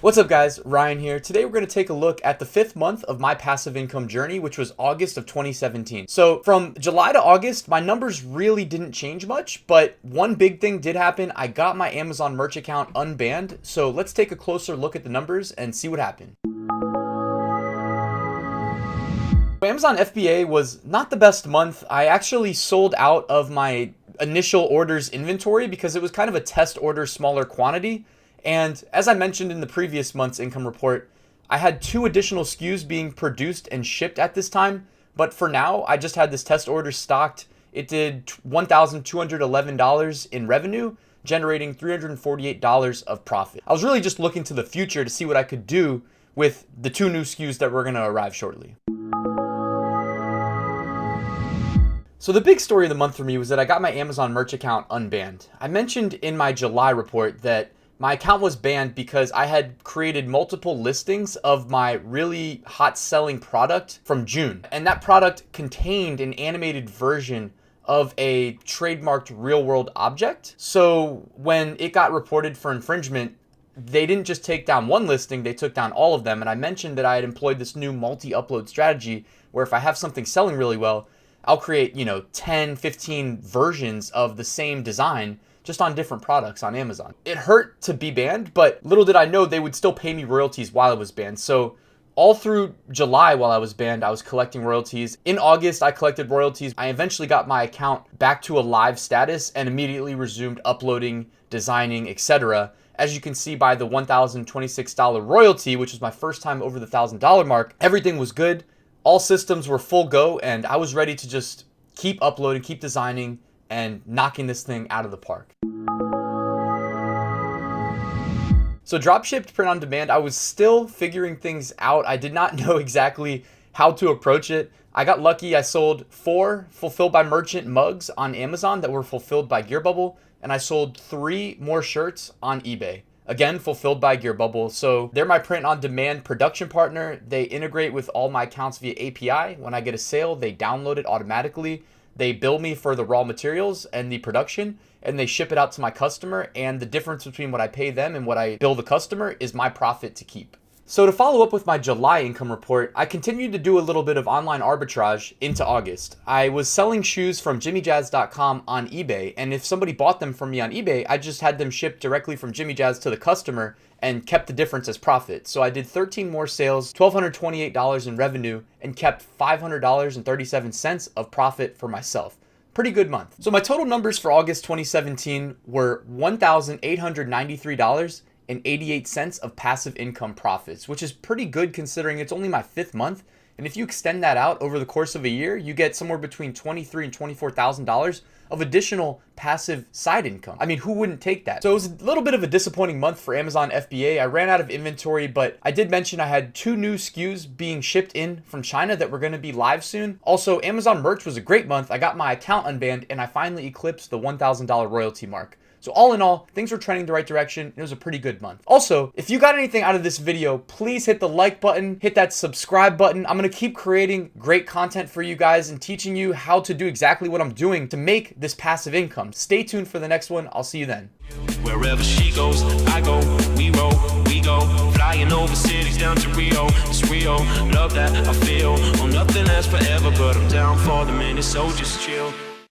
What's up guys, Ryan here. Today we're going to take a look at the 5th month of my passive income journey, which was August of 2017. So from July to August, my numbers really didn't change much, but one big thing did happen. I got my Amazon merch account unbanned. So let's take a closer look at the numbers and see what happened. Amazon FBA was not the best month. I actually sold out of my initial orders inventory because it was kind of a test order, smaller quantity. And as I mentioned in the previous month's income report, I had 2 additional SKUs being produced and shipped at this time. But for now, I just had this test order stocked. It did $1,211 in revenue, generating $348 of profit. I was really just looking to the future to see what I could do with the 2 new SKUs that were going to arrive shortly. So the big story of the month for me was that I got my Amazon merch account unbanned. I mentioned in my July report that my account was banned because I had created multiple listings of my really hot selling product from June. And that product contained an animated version of a trademarked real world object. So when it got reported for infringement, they didn't just take down one listing, they took down all of them. And I mentioned that I had employed this new multi-upload strategy where if I have something selling really well, I'll create, 10, 15 versions of the same design just on different products on Amazon. It hurt to be banned, but little did I know they would still pay me royalties while I was banned. So all through July while I was banned, I was collecting royalties. In August, I collected royalties. I eventually got my account back to a live status and immediately resumed uploading, designing, etc. As you can see by the $1,026 royalty, which was my first time over the $1,000 mark, everything was good. All systems were full go, and I was ready to just keep uploading, keep designing, and knocking this thing out of the park. So dropshipped print on demand, I was still figuring things out. I did not know exactly how to approach it. I got lucky. I sold 4 fulfilled by merchant mugs on Amazon that were fulfilled by Gear Bubble, and I sold 3 more shirts on eBay. Again, fulfilled by Gear Bubble. So they're my print on demand production partner. They integrate with all my accounts via API. When I get a sale, they download it automatically. They bill me for the raw materials and the production, and they ship it out to my customer. And the difference between what I pay them and what I bill the customer is my profit to keep. So to follow up with my July income report, I continued to do a little bit of online arbitrage into August. I was selling shoes from jimmyjazz.com on eBay, and if somebody bought them from me on eBay, I just had them shipped directly from Jimmy Jazz to the customer and kept the difference as profit. So I did 13 more sales, $1,228 in revenue, and kept $500.37 of profit for myself. Pretty good month. So my total numbers for August 2017 were $1,893.88 of passive income profits, which is pretty good considering it's only my 5th month. And if you extend that out over the course of a year, you get somewhere between $23,000 and $24,000 of additional passive side income. I mean, who wouldn't take that? So it was a little bit of a disappointing month for Amazon FBA. I ran out of inventory, but I did mention I had 2 new SKUs being shipped in from China that were going to be live soon. Also, Amazon merch was a great month. I got my account unbanned and I finally eclipsed the $1,000 royalty mark. So all in all, things were trending the right direction. It was a pretty good month. Also, if you got anything out of this video, please hit the like button, hit that subscribe button. I'm going to keep creating great content for you guys and teaching you how to do exactly what I'm doing to make this passive income. Stay tuned for the next one. I'll see you then. Wherever she goes, I go, we roll, we go, flying over cities down to Rio. It's Rio, love that I feel. Oh, nothing lasts forever, but I'm down for the minute, so just chill.